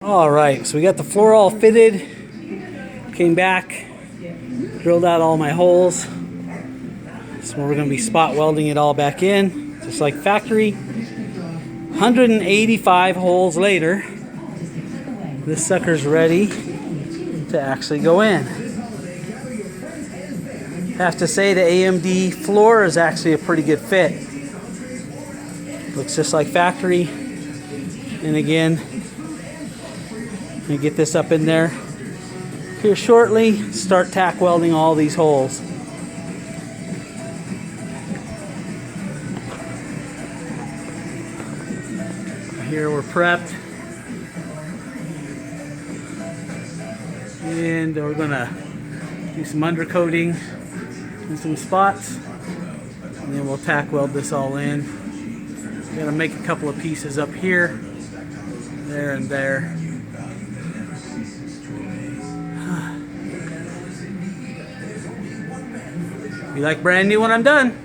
All right, so we got the floor all fitted. Came back, drilled out all my holes. So we're going to be spot welding it all back in, just like factory. 185 holes later, this sucker's ready to actually go in. Have to say the AMD floor is actually a pretty good fit. Looks just like factory. And again, I'm going to get this up in there here shortly. Start tack welding all these holes. Here we're prepped. And we're going to do some undercoating in some spots. And then we'll tack weld this all in. Got to make a couple of pieces up here, there and there. Be like brand new when I'm done.